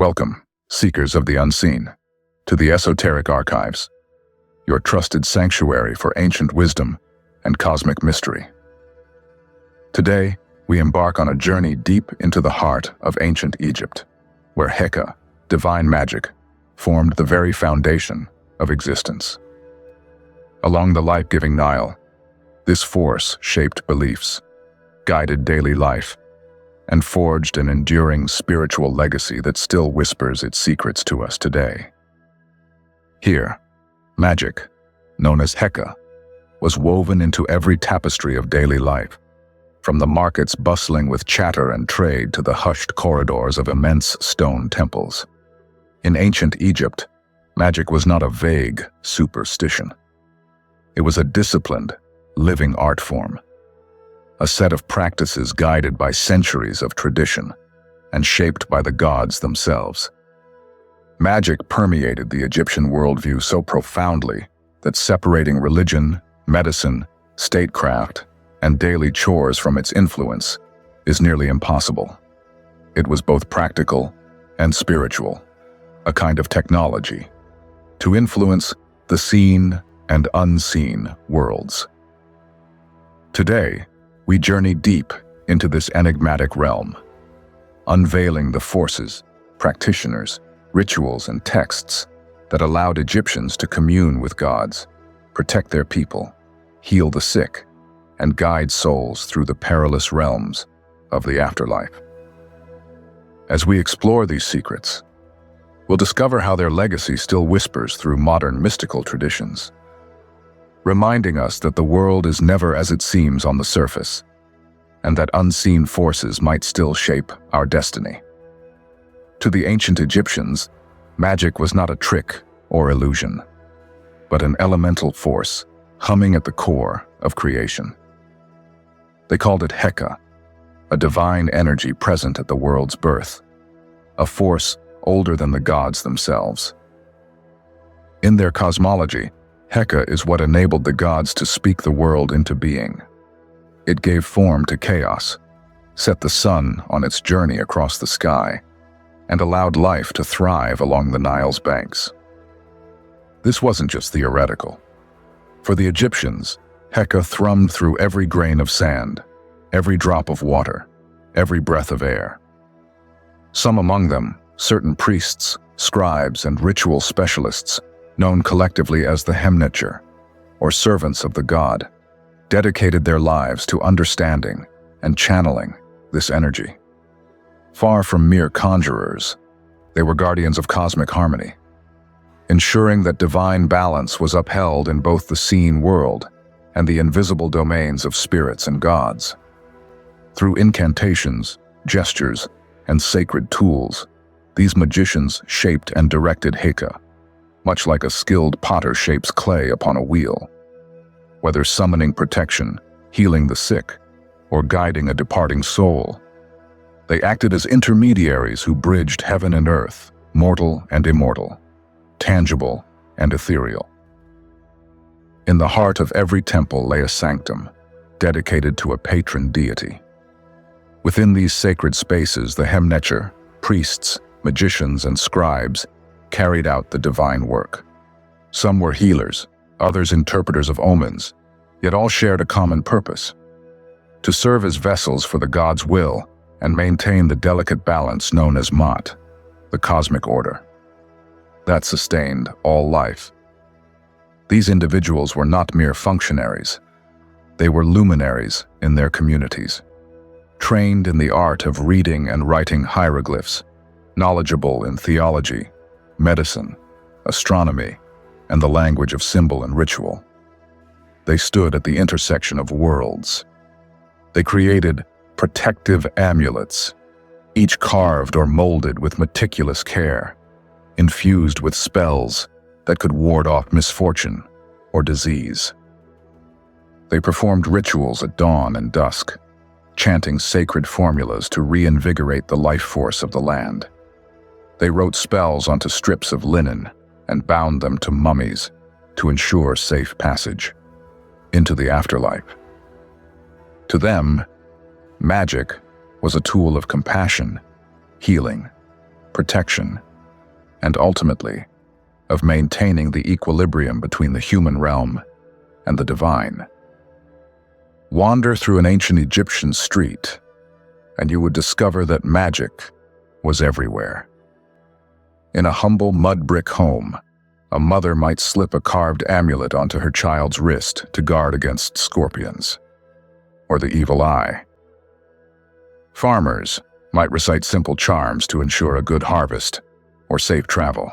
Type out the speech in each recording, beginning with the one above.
Welcome, seekers of the unseen, to the Esoteric Archives, your trusted sanctuary for ancient wisdom and cosmic mystery. Today, we embark on a journey deep into the heart of ancient Egypt, where Heka, divine magic, formed the very foundation of existence. Along the life-giving Nile, this force shaped beliefs, guided daily life, and forged an enduring spiritual legacy that still whispers its secrets to us today. Here, magic, known as Heka, was woven into every tapestry of daily life, from the markets bustling with chatter and trade to the hushed corridors of immense stone temples. In ancient Egypt, magic was not a vague superstition. It was a disciplined, living art form, a set of practices guided by centuries of tradition and shaped by the gods themselves. Magic permeated the Egyptian worldview so profoundly that separating religion, medicine, statecraft, and daily chores from its influence is nearly impossible. It was both practical and spiritual, a kind of technology to influence the seen and unseen worlds. Today, we journey deep into this enigmatic realm, unveiling the forces, practitioners, rituals, and texts that allowed Egyptians to commune with gods, protect their people, heal the sick, and guide souls through the perilous realms of the afterlife. As we explore these secrets, we'll discover how their legacy still whispers through modern mystical traditions, reminding us that the world is never as it seems on the surface, and that unseen forces might still shape our destiny. To the ancient Egyptians, magic was not a trick or illusion, but an elemental force humming at the core of creation. They called it Heka, a divine energy present at the world's birth, a force older than the gods themselves. In their cosmology, Heka is what enabled the gods to speak the world into being. It gave form to chaos, set the sun on its journey across the sky, and allowed life to thrive along the Nile's banks. This wasn't just theoretical. For the Egyptians, Heka thrummed through every grain of sand, every drop of water, every breath of air. Some among them, certain priests, scribes, and ritual specialists, known collectively as the Hemnetcher, or servants of the god, dedicated their lives to understanding and channeling this energy. Far from mere conjurers, they were guardians of cosmic harmony, ensuring that divine balance was upheld in both the seen world and the invisible domains of spirits and gods. Through incantations, gestures, and sacred tools, these magicians shaped and directed Heka, much like a skilled potter shapes clay upon a wheel. Whether summoning protection, healing the sick, or guiding a departing soul, they acted as intermediaries who bridged heaven and earth, mortal and immortal, tangible and ethereal. In the heart of every temple lay a sanctum, dedicated to a patron deity. Within these sacred spaces, the Hemnetcher, priests, magicians, and scribes carried out the divine work. Some were healers, others interpreters of omens, yet all shared a common purpose: to serve as vessels for the god's will and maintain the delicate balance known as Mat, the cosmic order, that sustained all life. These individuals were not mere functionaries. They were luminaries in their communities, trained in the art of reading and writing hieroglyphs, knowledgeable in theology, medicine, astronomy, and the language of symbol and ritual. They stood at the intersection of worlds. They created protective amulets, each carved or molded with meticulous care, infused with spells that could ward off misfortune or disease. They performed rituals at dawn and dusk, chanting sacred formulas to reinvigorate the life force of the land. They wrote spells onto strips of linen and bound them to mummies to ensure safe passage into the afterlife. To them, magic was a tool of compassion, healing, protection, and ultimately, of maintaining the equilibrium between the human realm and the divine. Wander through an ancient Egyptian street, and you would discover that magic was everywhere. In a humble mud brick home, a mother might slip a carved amulet onto her child's wrist to guard against scorpions, or the evil eye. Farmers might recite simple charms to ensure a good harvest or safe travel.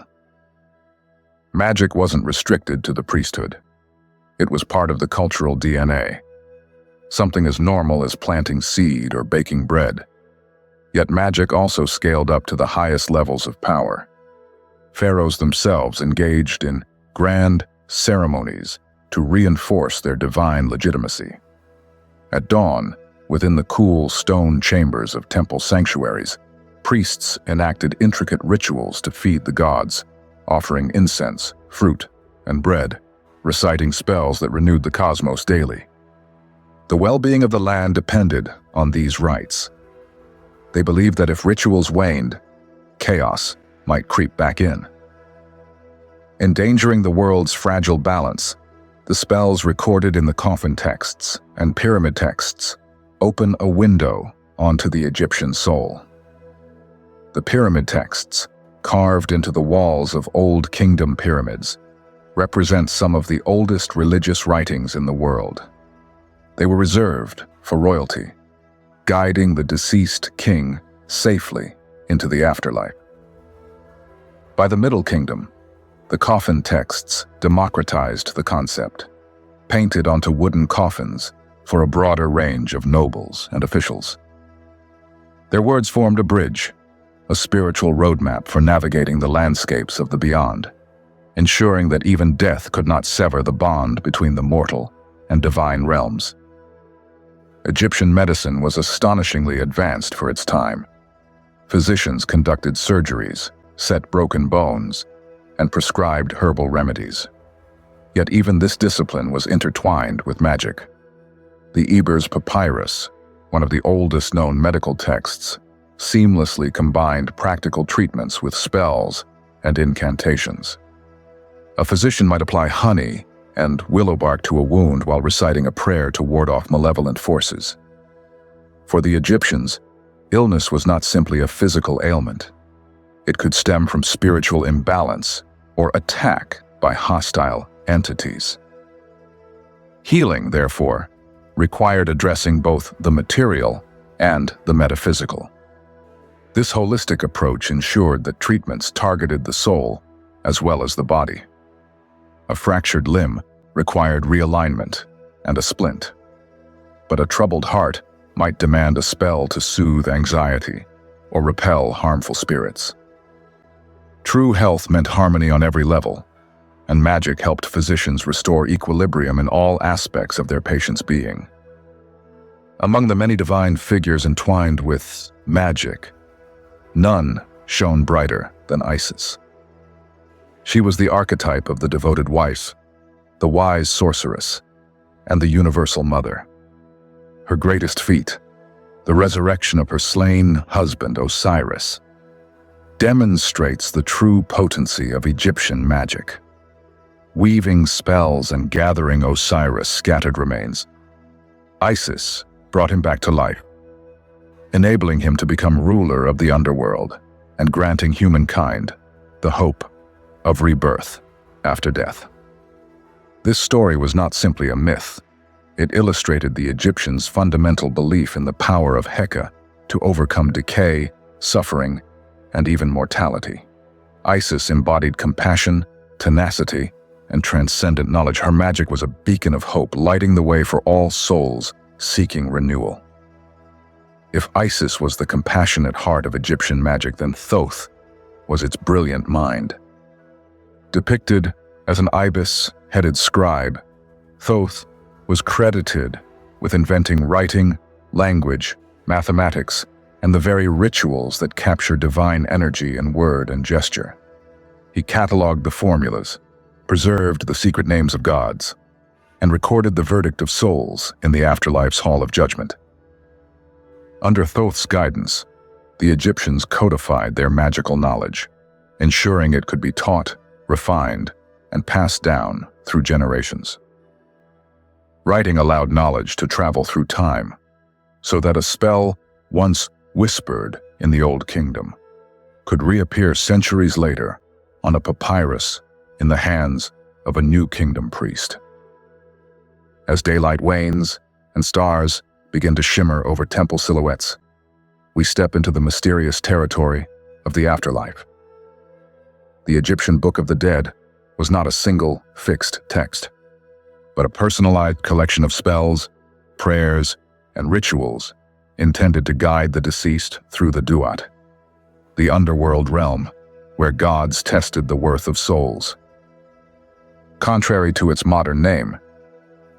Magic wasn't restricted to the priesthood. It was part of the cultural DNA, something as normal as planting seed or baking bread. Yet magic also scaled up to the highest levels of power. Pharaohs themselves engaged in grand ceremonies to reinforce their divine legitimacy. At dawn, within the cool stone chambers of temple sanctuaries, priests enacted intricate rituals to feed the gods, offering incense, fruit, and bread, reciting spells that renewed the cosmos daily. The well-being of the land depended on these rites. They believed that if rituals waned, chaos might creep back in. Endangering the world's fragile balance, the spells recorded in the coffin texts and pyramid texts open a window onto the Egyptian soul. The pyramid texts, carved into the walls of Old Kingdom pyramids, represent some of the oldest religious writings in the world. They were reserved for royalty, guiding the deceased king safely into the afterlife. By the Middle Kingdom, the coffin texts democratized the concept, painted onto wooden coffins for a broader range of nobles and officials. Their words formed a bridge, a spiritual roadmap for navigating the landscapes of the beyond, ensuring that even death could not sever the bond between the mortal and divine realms. Egyptian medicine was astonishingly advanced for its time. Physicians conducted surgeries, set broken bones, and prescribed herbal remedies. Yet even this discipline was intertwined with magic. The Ebers Papyrus, one of the oldest known medical texts, seamlessly combined practical treatments with spells and incantations. A physician might apply honey and willow bark to a wound while reciting a prayer to ward off malevolent forces. For the Egyptians, illness was not simply a physical ailment. It could stem from spiritual imbalance or attack by hostile entities. Healing, therefore, required addressing both the material and the metaphysical. This holistic approach ensured that treatments targeted the soul as well as the body. A fractured limb required realignment and a splint, but a troubled heart might demand a spell to soothe anxiety or repel harmful spirits. True health meant harmony on every level, and magic helped physicians restore equilibrium in all aspects of their patient's being. Among the many divine figures entwined with magic, none shone brighter than Isis. She was the archetype of the devoted wife, the wise sorceress, and the universal mother. Her greatest feat, the resurrection of her slain husband Osiris, demonstrates the true potency of Egyptian magic. Weaving spells and gathering Osiris' scattered remains, Isis brought him back to life, enabling him to become ruler of the underworld and granting humankind the hope of rebirth after death. This story was not simply a myth. It illustrated the Egyptians' fundamental belief in the power of Heka to overcome decay, suffering, and even mortality. Isis embodied compassion, tenacity, and transcendent knowledge. Her magic was a beacon of hope, lighting the way for all souls seeking renewal. If Isis was the compassionate heart of Egyptian magic, then Thoth was its brilliant mind. Depicted as an ibis-headed scribe, Thoth was credited with inventing writing, language, mathematics, and the very rituals that capture divine energy in word and gesture. He cataloged the formulas, preserved the secret names of gods, and recorded the verdict of souls in the afterlife's Hall of Judgment. Under Thoth's guidance, the Egyptians codified their magical knowledge, ensuring it could be taught, refined, and passed down through generations. Writing allowed knowledge to travel through time, so that a spell once whispered in the Old Kingdom could reappear centuries later on a papyrus in the hands of a New Kingdom priest. As daylight wanes and stars begin to shimmer over temple silhouettes, we step into the mysterious territory of the afterlife. The Egyptian Book of the Dead was not a single, fixed text, but a personalized collection of spells, prayers, and rituals intended to guide the deceased through the Duat, the underworld realm where gods tested the worth of souls. Contrary to its modern name,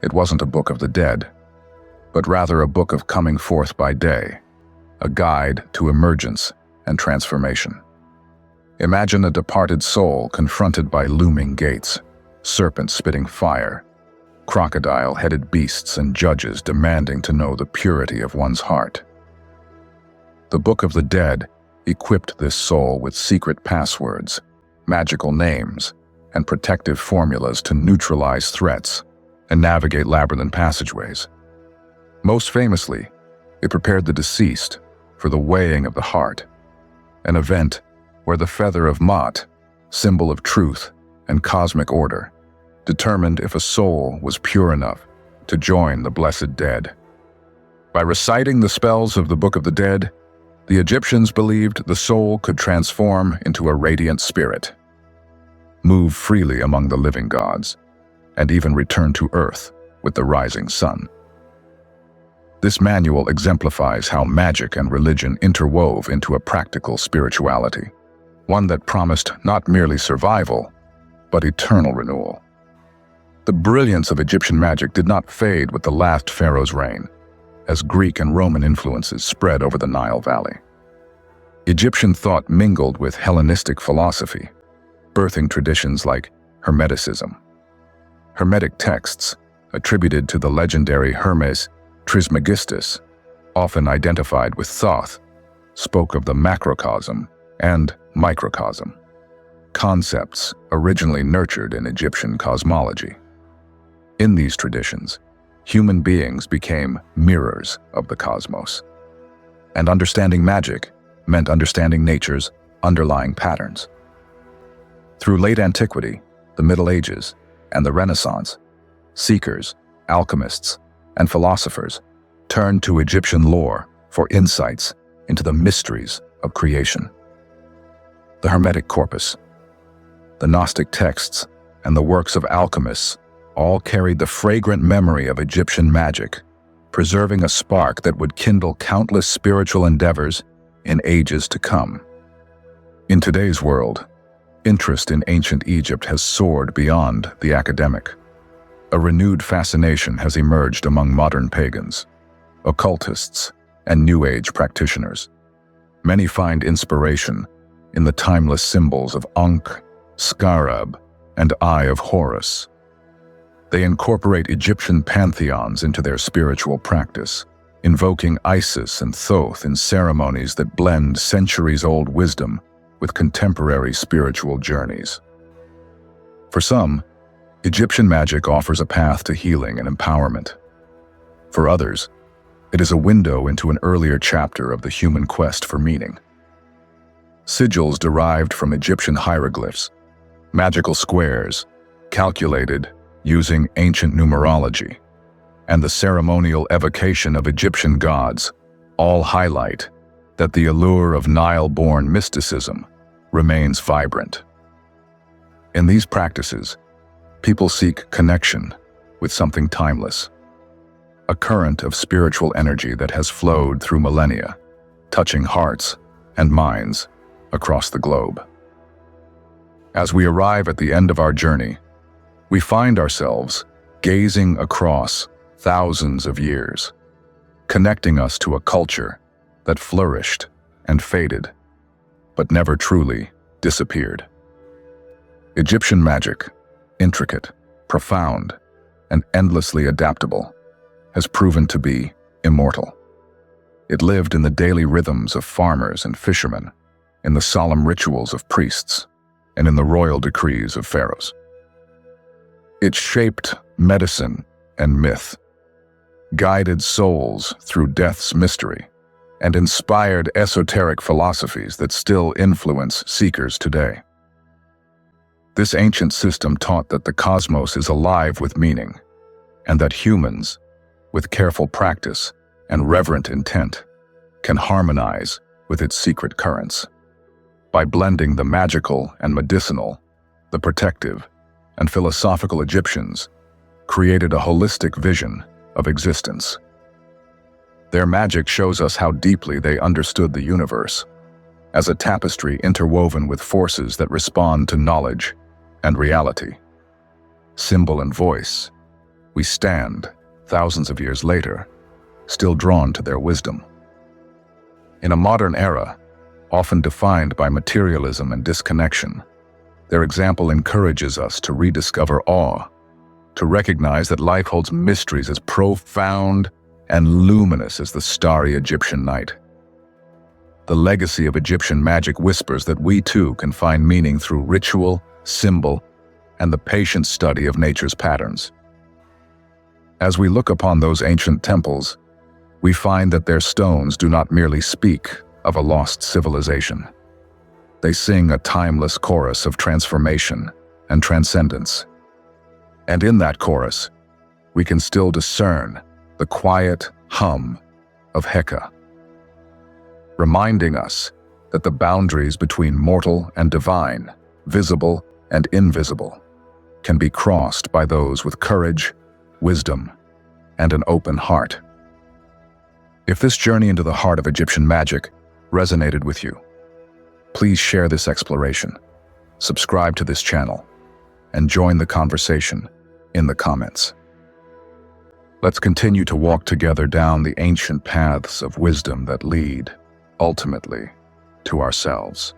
it wasn't a book of the dead, but rather a book of coming forth by day, a guide to emergence and transformation. Imagine a departed soul confronted by looming gates, serpents spitting fire, crocodile-headed beasts and judges demanding to know the purity of one's heart. The Book of the Dead equipped this soul with secret passwords, magical names, and protective formulas to neutralize threats and navigate labyrinthine passageways. Most famously, it prepared the deceased for the weighing of the heart, an event where the feather of Ma'at, symbol of truth and cosmic order, determined if a soul was pure enough to join the blessed dead. By reciting the spells of the Book of the Dead, the Egyptians believed the soul could transform into a radiant spirit, move freely among the living gods, and even return to earth with the rising sun. This manual exemplifies how magic and religion interwove into a practical spirituality, one that promised not merely survival, but eternal renewal. The brilliance of Egyptian magic did not fade with the last pharaoh's reign, as Greek and Roman influences spread over the Nile Valley. Egyptian thought mingled with Hellenistic philosophy, birthing traditions like Hermeticism. Hermetic texts, attributed to the legendary Hermes Trismegistus, often identified with Thoth, spoke of the macrocosm and microcosm, concepts originally nurtured in Egyptian cosmology. In these traditions, human beings became mirrors of the cosmos, and understanding magic meant understanding nature's underlying patterns. Through late antiquity, the Middle Ages, and the Renaissance, seekers, alchemists, and philosophers turned to Egyptian lore for insights into the mysteries of creation. The Hermetic corpus, the Gnostic texts, and the works of alchemists all carried the fragrant memory of Egyptian magic, preserving a spark that would kindle countless spiritual endeavors in ages to come. In today's world, interest in ancient Egypt has soared beyond the academic. A renewed fascination has emerged among modern pagans, occultists, and New Age practitioners. Many find inspiration in the timeless symbols of Ankh, Scarab, and Eye of Horus. They incorporate Egyptian pantheons into their spiritual practice, invoking Isis and Thoth in ceremonies that blend centuries-old wisdom with contemporary spiritual journeys. For some, Egyptian magic offers a path to healing and empowerment. For others, it is a window into an earlier chapter of the human quest for meaning. Sigils derived from Egyptian hieroglyphs, magical squares, calculated using ancient numerology, and the ceremonial evocation of Egyptian gods all highlight that the allure of Nile-born mysticism remains vibrant. In these practices, people seek connection with something timeless, a current of spiritual energy that has flowed through millennia, touching hearts and minds across the globe. As we arrive at the end of our journey, we find ourselves gazing across thousands of years, connecting us to a culture that flourished and faded, but never truly disappeared. Egyptian magic, intricate, profound, and endlessly adaptable, has proven to be immortal. It lived in the daily rhythms of farmers and fishermen, in the solemn rituals of priests, and in the royal decrees of pharaohs. It shaped medicine and myth, guided souls through death's mystery, and inspired esoteric philosophies that still influence seekers today. This ancient system taught that the cosmos is alive with meaning, and that humans, with careful practice and reverent intent, can harmonize with its secret currents. By blending the magical and medicinal, the protective and philosophical Egyptians created a holistic vision of existence. Their magic shows us how deeply they understood the universe, as a tapestry interwoven with forces that respond to knowledge and reality. Symbol and voice, we stand, thousands of years later, still drawn to their wisdom. In a modern era, often defined by materialism and disconnection, their example encourages us to rediscover awe, to recognize that life holds mysteries as profound and luminous as the starry Egyptian night. The legacy of Egyptian magic whispers that we too can find meaning through ritual, symbol, and the patient study of nature's patterns. As we look upon those ancient temples, we find that their stones do not merely speak of a lost civilization. They sing a timeless chorus of transformation and transcendence. And in that chorus, we can still discern the quiet hum of Heka, reminding us that the boundaries between mortal and divine, visible and invisible, can be crossed by those with courage, wisdom, and an open heart. If this journey into the heart of Egyptian magic resonated with you, please share this exploration, subscribe to this channel, and join the conversation in the comments. Let's continue to walk together down the ancient paths of wisdom that lead, ultimately, to ourselves.